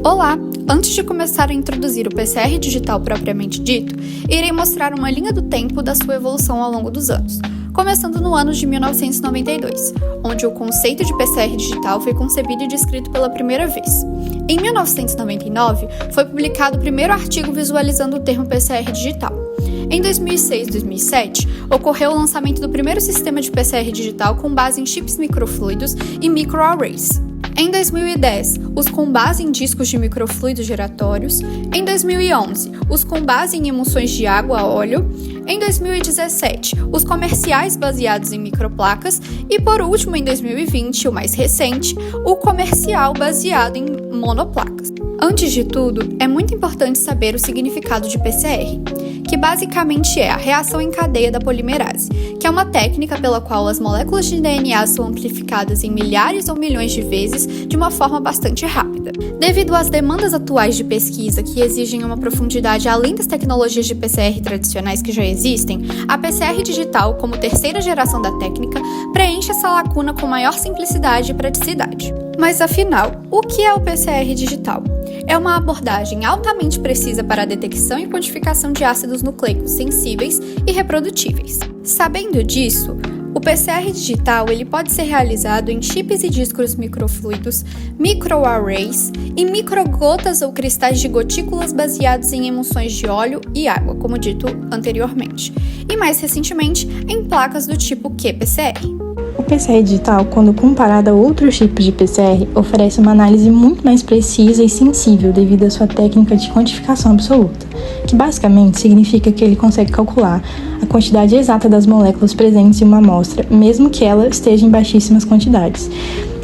Olá! Antes de começar a introduzir o PCR digital propriamente dito, irei mostrar uma linha do tempo da sua evolução ao longo dos anos, começando no ano de 1992, onde o conceito de PCR digital foi concebido e descrito pela primeira vez. Em 1999, foi publicado o primeiro artigo visualizando o termo PCR digital. Em 2006 e 2007, ocorreu o lançamento do primeiro sistema de PCR digital com base em chips microfluidos e microarrays. Em 2010, os com base em discos de microfluidos giratórios. Em 2011, os com base em emulsões de água a óleo. Em 2017, os comerciais baseados em microplacas. E por último, em 2020, o mais recente, o comercial baseado em monoplacas. Antes de tudo, é muito importante saber o significado de PCR, que basicamente é a reação em cadeia da polimerase, que é uma técnica pela qual as moléculas de DNA são amplificadas em milhares ou milhões de vezes de uma forma bastante rápida. Devido às demandas atuais de pesquisa que exigem uma profundidade além das tecnologias de PCR tradicionais que já existem, a PCR digital, como terceira geração da técnica, preenche essa lacuna com maior simplicidade e praticidade. Mas afinal, o que é o PCR digital? É uma abordagem altamente precisa para a detecção e quantificação de ácidos nucleicos sensíveis e reprodutíveis. Sabendo disso, o PCR digital ele pode ser realizado em chips e discos microfluidos, microarrays e microgotas ou cristais de gotículas baseados em emulsões de óleo e água, como dito anteriormente, e mais recentemente em placas do tipo qPCR. O PCR digital, quando comparado a outros tipos de PCR, oferece uma análise muito mais precisa e sensível devido à sua técnica de quantificação absoluta, que basicamente significa que ele consegue calcular a quantidade exata das moléculas presentes em uma amostra, mesmo que ela esteja em baixíssimas quantidades,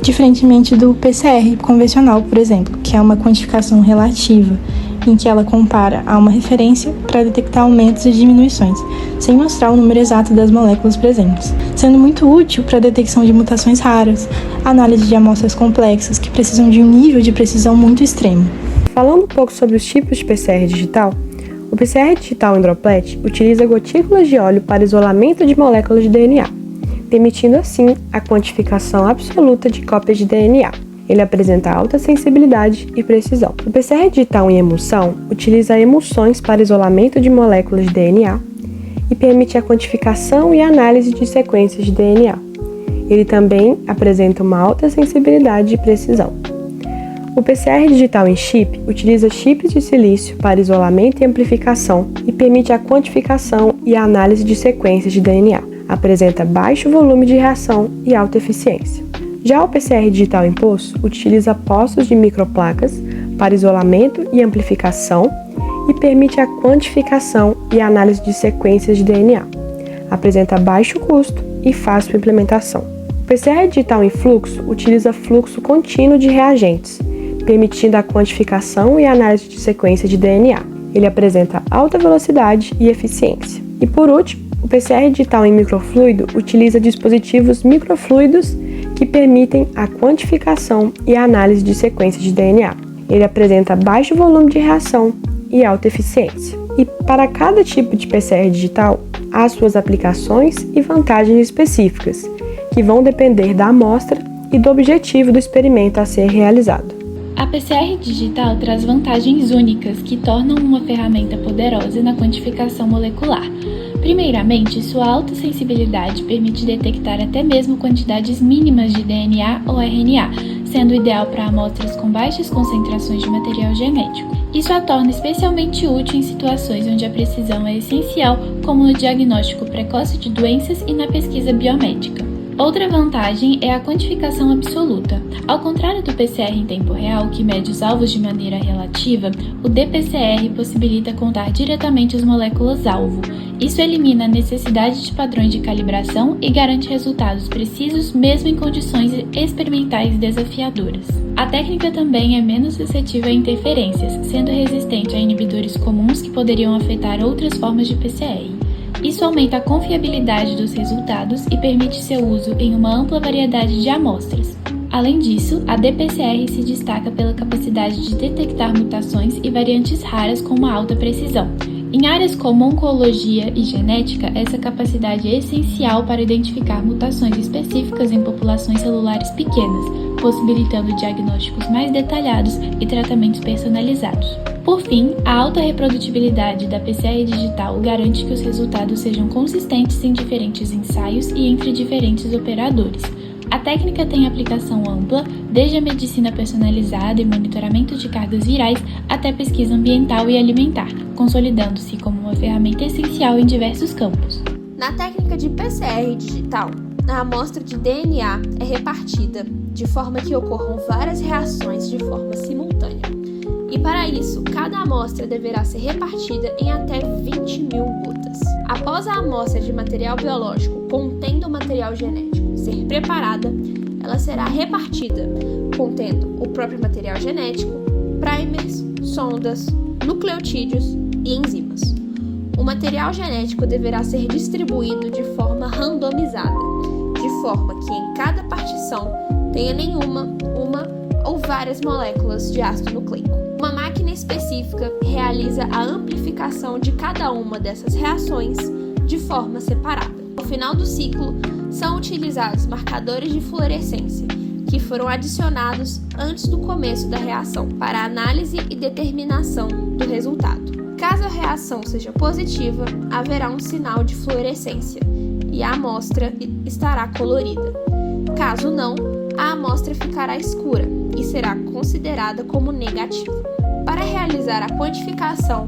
diferentemente do PCR convencional, por exemplo, que é uma quantificação relativa, em que ela compara a uma referência para detectar aumentos e diminuições, sem mostrar o número exato das moléculas presentes, sendo muito útil para a detecção de mutações raras, análise de amostras complexas que precisam de um nível de precisão muito extremo. Falando um pouco sobre os tipos de PCR digital, o PCR digital em droplet utiliza gotículas de óleo para isolamento de moléculas de DNA, permitindo assim a quantificação absoluta de cópias de DNA. Ele apresenta alta sensibilidade e precisão. O PCR digital em emulsão utiliza emulsões para isolamento de moléculas de DNA e permite a quantificação e análise de sequências de DNA. Ele também apresenta uma alta sensibilidade e precisão. O PCR digital em chip utiliza chips de silício para isolamento e amplificação e permite a quantificação e a análise de sequências de DNA. Apresenta baixo volume de reação e alta eficiência. Já o PCR digital em poço utiliza poços de microplacas para isolamento e amplificação e permite a quantificação e análise de sequências de DNA. Apresenta baixo custo e fácil implementação. O PCR digital em fluxo utiliza fluxo contínuo de reagentes, permitindo a quantificação e análise de sequências de DNA. Ele apresenta alta velocidade e eficiência. E por último, o PCR digital em microfluido utiliza dispositivos microfluidos que permitem a quantificação e a análise de sequências de DNA. Ele apresenta baixo volume de reação e alta eficiência. E para cada tipo de PCR digital, há suas aplicações e vantagens específicas, que vão depender da amostra e do objetivo do experimento a ser realizado. A PCR digital traz vantagens únicas que tornam uma ferramenta poderosa na quantificação molecular. Primeiramente, sua alta sensibilidade permite detectar até mesmo quantidades mínimas de DNA ou RNA, sendo ideal para amostras com baixas concentrações de material genético. Isso a torna especialmente útil em situações onde a precisão é essencial, como no diagnóstico precoce de doenças e na pesquisa biomédica. Outra vantagem é a quantificação absoluta. Ao contrário do PCR em tempo real, que mede os alvos de maneira relativa, o dPCR possibilita contar diretamente as moléculas-alvo. Isso elimina a necessidade de padrões de calibração e garante resultados precisos mesmo em condições experimentais desafiadoras. A técnica também é menos suscetível a interferências, sendo resistente a inibidores comuns que poderiam afetar outras formas de PCR. Isso aumenta a confiabilidade dos resultados e permite seu uso em uma ampla variedade de amostras. Além disso, a dPCR se destaca pela capacidade de detectar mutações e variantes raras com uma alta precisão. Em áreas como oncologia e genética, essa capacidade é essencial para identificar mutações específicas em populações celulares pequenas, possibilitando diagnósticos mais detalhados e tratamentos personalizados. Por fim, a alta reprodutibilidade da PCR digital garante que os resultados sejam consistentes em diferentes ensaios e entre diferentes operadores. A técnica tem aplicação ampla, desde a medicina personalizada e monitoramento de cargas virais até pesquisa ambiental e alimentar, consolidando-se como uma ferramenta essencial em diversos campos. Na técnica de PCR digital, a amostra de DNA é repartida de forma que ocorram várias reações de forma simultânea. E para isso, cada amostra deverá ser repartida em até 20.000 gotas. Após a amostra de material biológico contendo material genético ser preparada, ela será repartida contendo o próprio material genético, primers, sondas, nucleotídeos e enzimas. O material genético deverá ser distribuído de forma randomizada, de forma que em cada partição tenha nenhuma, uma ou várias moléculas de ácido nucleico. Uma máquina específica realiza a amplificação de cada uma dessas reações de forma separada. No final do ciclo, são utilizados marcadores de fluorescência, que foram adicionados antes do começo da reação, para análise e determinação do resultado. Caso a reação seja positiva, haverá um sinal de fluorescência e a amostra estará colorida. Caso não, a amostra ficará escura e será considerada como negativa. Para realizar a quantificação,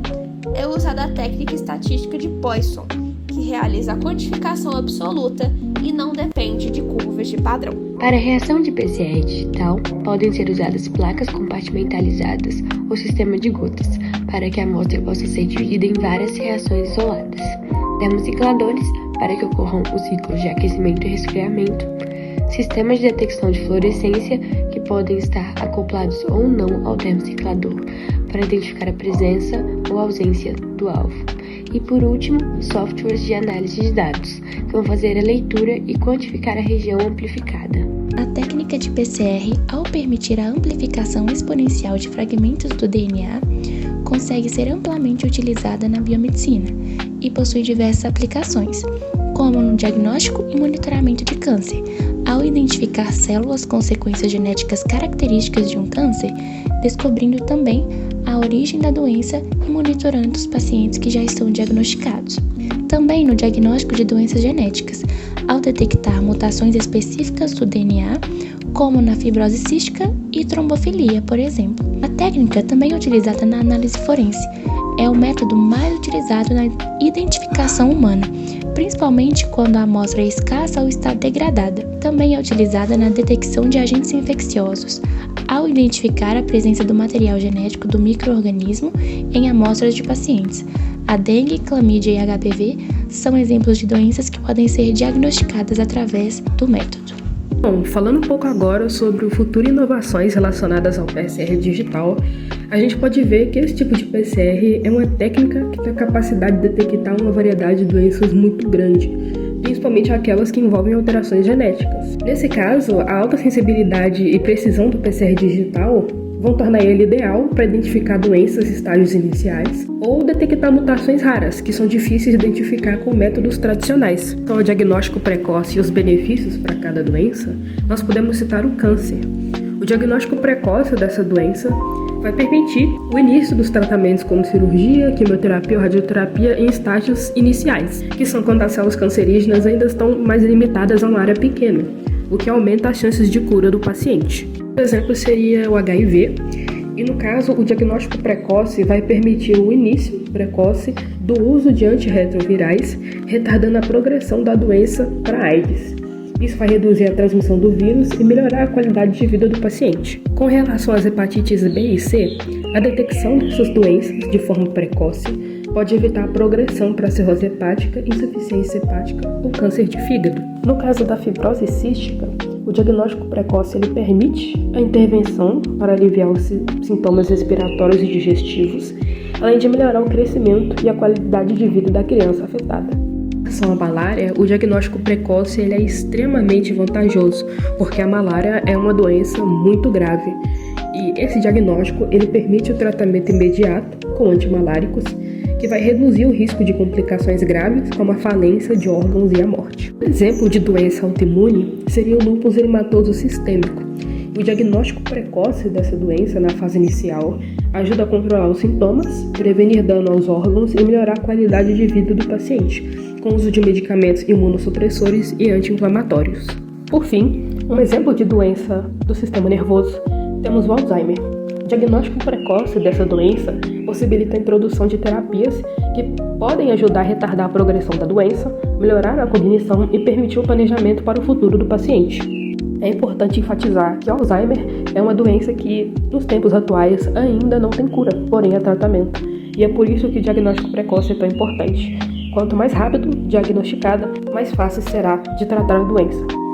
é usada a técnica estatística de Poisson, que realiza a quantificação absoluta e não depende de curvas de padrão. Para a reação de PCR digital, podem ser usadas placas compartimentalizadas ou sistema de gotas, para que a amostra possa ser dividida em várias reações isoladas. Termocicladores, para que ocorram os ciclos de aquecimento e resfriamento. Sistemas de detecção de fluorescência, que podem estar acoplados ou não ao termociclador, para identificar a presença ou ausência do alvo. E por último, softwares de análise de dados, que vão fazer a leitura e quantificar a região amplificada. A técnica de PCR, ao permitir a amplificação exponencial de fragmentos do DNA, consegue ser amplamente utilizada na biomedicina e possui diversas aplicações, como no diagnóstico e monitoramento de câncer, ao identificar células com sequências genéticas características de um câncer, descobrindo também a origem da doença e monitorando os pacientes que já estão diagnosticados. Também no diagnóstico de doenças genéticas, ao detectar mutações específicas do DNA, como na fibrose cística e trombofilia, por exemplo. A técnica também é utilizada na análise forense. É o método mais utilizado na identificação humana, principalmente quando a amostra é escassa ou está degradada. Também é utilizada na detecção de agentes infecciosos, ao identificar a presença do material genético do micro-organismo em amostras de pacientes. A dengue, clamídia e HPV são exemplos de doenças que podem ser diagnosticadas através do método. Bom, falando um pouco agora sobre o futuro e inovações relacionadas ao PCR digital, a gente pode ver que esse tipo de PCR é uma técnica que tem a capacidade de detectar uma variedade de doenças muito grande, principalmente aquelas que envolvem alterações genéticas. Nesse caso, a alta sensibilidade e precisão do PCR digital vão tornar ele ideal para identificar doenças em estágios iniciais ou detectar mutações raras, que são difíceis de identificar com métodos tradicionais. Então, o diagnóstico precoce e os benefícios para cada doença, nós podemos citar o câncer. O diagnóstico precoce dessa doença vai permitir o início dos tratamentos como cirurgia, quimioterapia ou radioterapia em estágios iniciais, que são quando as células cancerígenas ainda estão mais limitadas a uma área pequena, o que aumenta as chances de cura do paciente. Um exemplo seria o HIV, e no caso o diagnóstico precoce vai permitir o início precoce do uso de antirretrovirais, retardando a progressão da doença para a AIDS. Isso vai reduzir a transmissão do vírus e melhorar a qualidade de vida do paciente. Com relação às hepatites B e C, a detecção dessas doenças de forma precoce pode evitar a progressão para cirrose hepática, insuficiência hepática ou câncer de fígado. No caso da fibrose cística, o diagnóstico precoce ele permite a intervenção para aliviar os sintomas respiratórios e digestivos, além de melhorar o crescimento e a qualidade de vida da criança afetada. Em relação à malária, o diagnóstico precoce ele é extremamente vantajoso, porque a malária é uma doença muito grave. E esse diagnóstico ele permite o tratamento imediato com antimaláricos, que vai reduzir o risco de complicações graves, como a falência de órgãos e a morte. Um exemplo de doença autoimune seria o lúpus eritematoso sistêmico, O diagnóstico precoce dessa doença na fase inicial ajuda a controlar os sintomas, prevenir dano aos órgãos e melhorar a qualidade de vida do paciente, com o uso de medicamentos imunossupressores e anti-inflamatórios. Por fim, um exemplo de doença do sistema nervoso, temos o Alzheimer. O diagnóstico precoce dessa doença possibilita a introdução de terapias que podem ajudar a retardar a progressão da doença, melhorar a cognição e permitir o planejamento para o futuro do paciente. É importante enfatizar que o Alzheimer é uma doença que, nos tempos atuais, ainda não tem cura, porém há tratamento. E é por isso que o diagnóstico precoce é tão importante. Quanto mais rápido diagnosticada, mais fácil será de tratar a doença.